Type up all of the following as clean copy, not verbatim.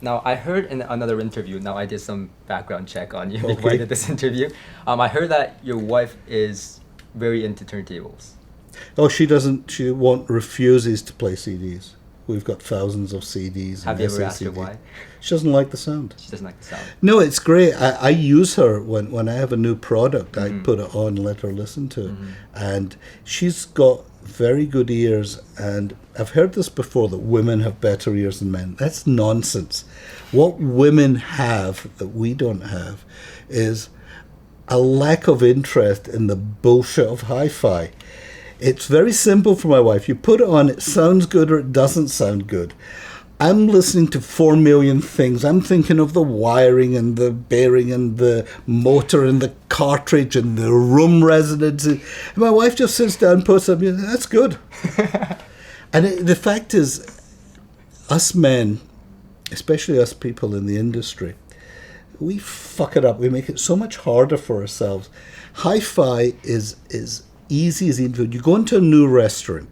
Now, I heard in another interview, now I did some background check on you before I Okay. did this interview. I heard that your wife is very into turntables. Oh, she doesn't. She won't refuses to play CDs. We've got thousands of CDs Have and you ever asked her SACD. why? She doesn't like the sound. She doesn't like the sound. No, it's great. I use her when I have a new product. I Mhm. put it on, let her listen to it, Mhm. and she's got very good ears. And I've heard this before that women have better ears than men. That's nonsense. What women have that we don't have is a lack of interest in the bullshit of hi-fi. It's very simple for my wife. You put it on, it sounds good or it doesn't sound good. I'm listening to 4 million things. I'm thinking of the wiring and the bearing and the motor and the cartridge and the room resonance. And my wife just sits down, puts up, that's good. And the fact is, us men, especially us people in the industry, we fuck it up. We make it so much harder for ourselves. Hi-fi is easy as eating food. You go into a new restaurant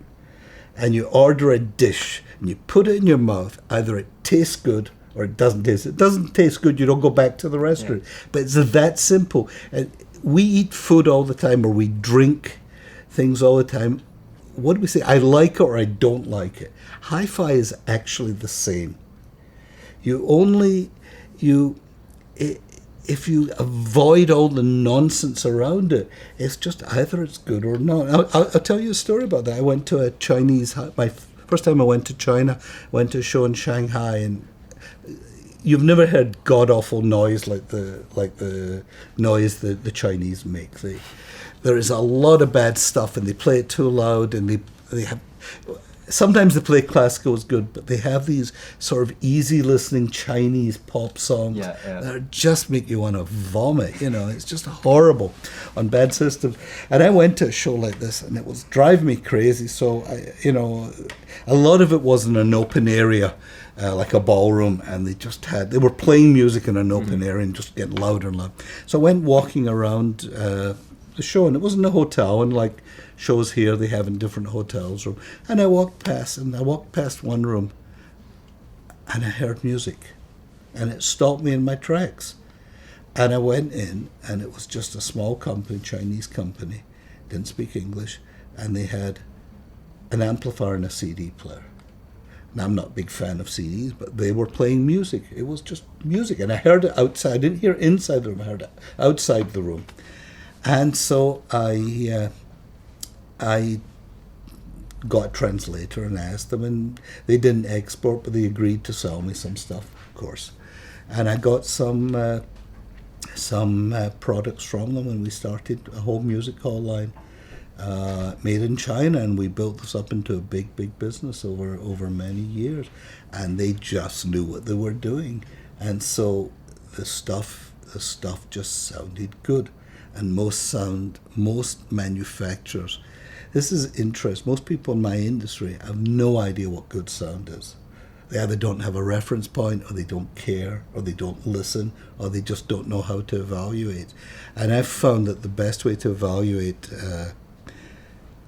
and you order a dish and you put it in your mouth. Either it tastes good or it doesn't taste. It doesn't taste good, you don't go back to the restaurant. Yeah. But it's that simple. And we eat food all the time, or we drink things all the time. What do we say? I like it or I don't like it. Hi-fi is actually the same. If you avoid all the nonsense around it, it's just either it's good or not. I'll tell you a story about that. I went to a Chinese, my first time I went to China, went to a show in Shanghai, and you've never heard god-awful noise like the noise the Chinese make. There is a lot of bad stuff, and they play it too loud, and they have... Sometimes they play classical is good, but they have these sort of easy listening Chinese pop songs that just make you want to vomit. It's just horrible on bad systems. And I went to a show like this, and it was driving me crazy. So a lot of it was in an open area, like a ballroom, and they were playing music in an open area and just getting louder and louder. So I went walking around the show, and it wasn't a hotel, and like shows here they have in different hotels room. And I walked past one room, and I heard music, and it stopped me in my tracks. And I went in, and it was just a small company, Chinese company, didn't speak English, and they had an amplifier and a CD player. Now, I'm not a big fan of CDs, but they were playing music. It was just music, and I heard it outside. I didn't hear it inside the room, I heard it outside the room. And so I got a translator and asked them, and they didn't export, but they agreed to sell me some stuff, of course. And I got some products from them, and we started a whole music hall line made in China, and we built this up into a big business over many years. And they just knew what they were doing, and so the stuff just sounded good. And most manufacturers, this is interesting, most people in my industry have no idea what good sound is. They either don't have a reference point, or they don't care, or they don't listen, or they just don't know how to evaluate. And I've found that the best way to evaluate a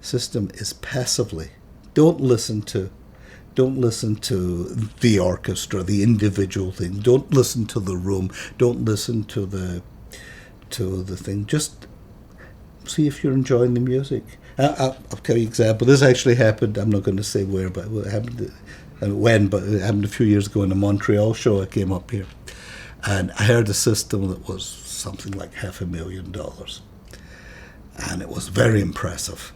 system is passively. Don't listen to the orchestra, the individual thing. Don't listen to the room. Don't listen to the thing. Just see if you're enjoying the music. I'll tell you an example. This actually happened, I'm not going to say where, but it happened but it happened a few years ago in a Montreal show. I came up here, and I heard a system that was something like $500,000, and it was very impressive.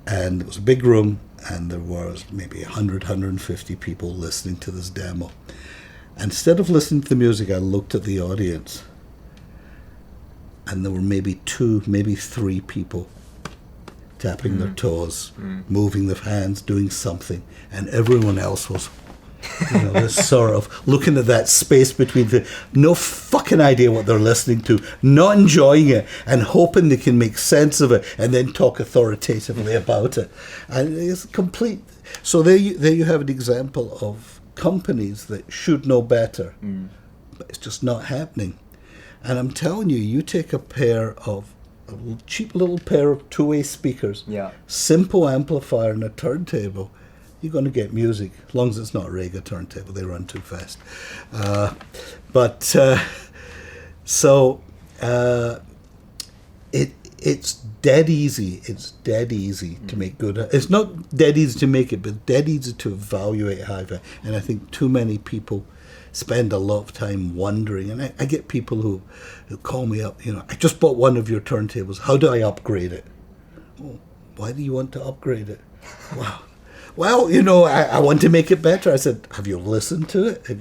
And it was a big room, and there was maybe 150 people listening to this demo. And instead of listening to the music, I looked at the audience, and there were maybe 2, maybe 3 people tapping their toes, moving their hands, doing something, and everyone else was, this sort of looking at that space between no fucking idea what they're listening to, not enjoying it, and hoping they can make sense of it, and then talk authoritatively about it. And it's complete. So there you have an example of companies that should know better, but it's just not happening. And I'm telling you, you take a cheap little pair of two-way speakers, simple amplifier and a turntable, you're going to get music, as long as it's not a Rega turntable. They run too fast. It's dead easy. It's dead easy to make good. It's not dead easy to make it, but dead easy to evaluate hi-fi. And I think too many people spend a lot of time wondering. And I get people who call me up, I just bought one of your turntables. How do I upgrade it? Oh, why do you want to upgrade it? Wow. Well, I want to make it better. I said, have you listened to it?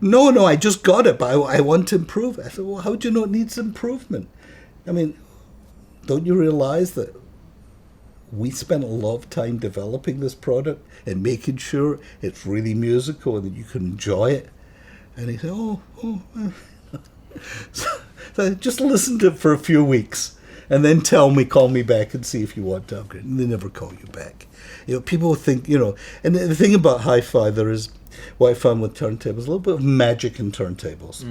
No, I just got it, but I want to improve it. I said, well, how do you know it needs improvement? I mean, don't you realize that we spent a lot of time developing this product and making sure it's really musical and that you can enjoy it? And he said, so just listen to it for a few weeks and then call me back and see if you want to upgrade. And they never call you back. People think, and the thing about hi-fi, there is, what I found with turntables, a little bit of magic in turntables.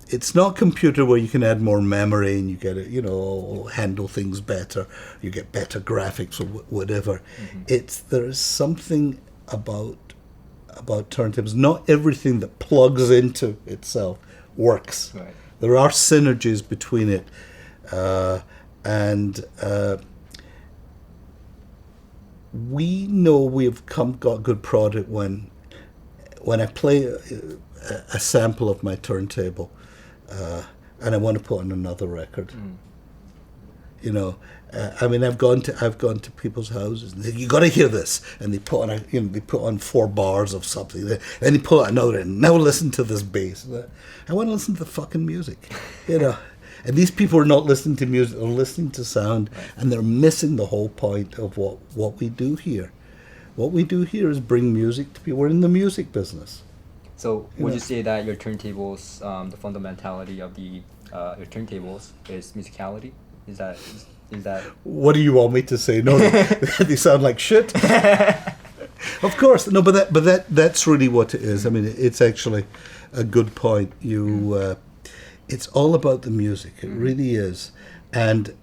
It's not computer where you can add more memory and you get it, handle things better, you get better graphics or whatever. There is something about turntables. Not everything that plugs into itself works. Right. There are synergies between it, we know we've got good product when I play a sample of my turntable and I want to put on another record. I've gone to people's houses and they say, you got to hear this, and they put on 4 bars of something, then they pull out another, and now listen to this bass. I want to listen to the fucking music, And these people are not listening to music; they're listening to sound, and they're missing the whole point of what we do here. What we do here is bring music to people. We're in the music business. So would you say that your turntables, the fundamentality of your turntables is musicality? Is that? What do you want me to say? No, they sound like shit. Of course, no, but that's really what it is. I mean, it's actually a good point. It's all about the music. It really is. And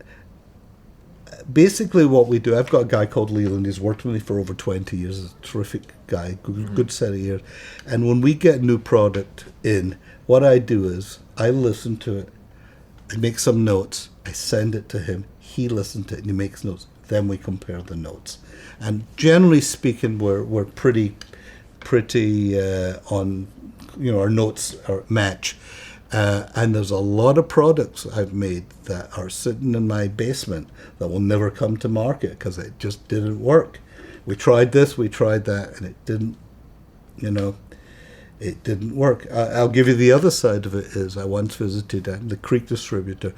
basically what we do, I've got a guy called Leland. He's worked with me for over 20 years. He's a terrific guy, good set of ears. And when we get new product in, what I do is I listen to it, I make some notes, I send it to him, he listens to it and he makes notes. Then we compare the notes. And generally speaking, we're pretty on, our notes are match. And there's a lot of products I've made that are sitting in my basement that will never come to market because it just didn't work. We tried this, we tried that, and it didn't, it didn't work. I'll give you the other side of it is I once visited the Creek distributor.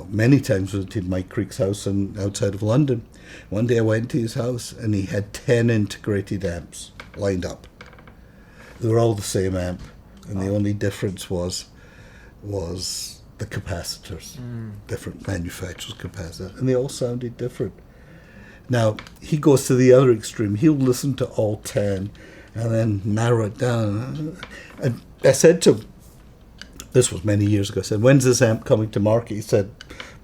Many times visited Mike Creek's house outside of London. One day I went to his house and he had 10 integrated amps lined up. They were all the same amp. And the only difference was the capacitors, different manufacturers' capacitors, and they all sounded different. Now, he goes to the other extreme. He'll listen to all 10 and then narrow it down. And I said to him, this was many years ago, I said, when's this amp coming to market? He said,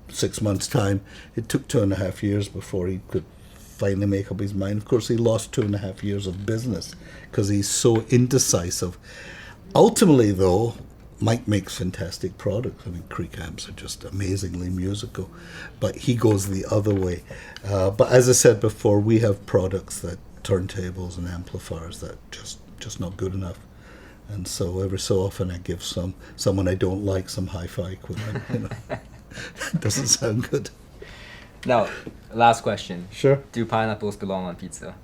6 months' time. It took 2.5 years before he could finally make up his mind. Of course, he lost 2.5 years of business because he's so indecisive. Ultimately, though, Mike makes fantastic products. I mean, Creek amps are just amazingly musical, but he goes the other way. But as I said before, we have products that turntables and amplifiers that just not good enough. And so every so often I give someone I don't like some hi-fi equipment. It doesn't sound good. Now, last question. Sure. Do pineapples belong on pizza?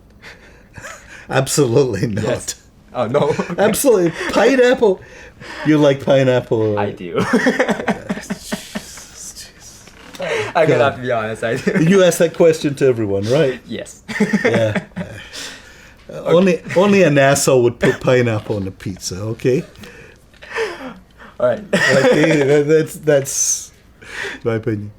Absolutely not. Yes. Oh, no. Absolutely. Pineapple. You like pineapple? I do. I'm going to have to be honest. I do. You ask that question to everyone, right? Yes. Yeah. Only an asshole would put pineapple on a pizza, okay? All right. That's my opinion.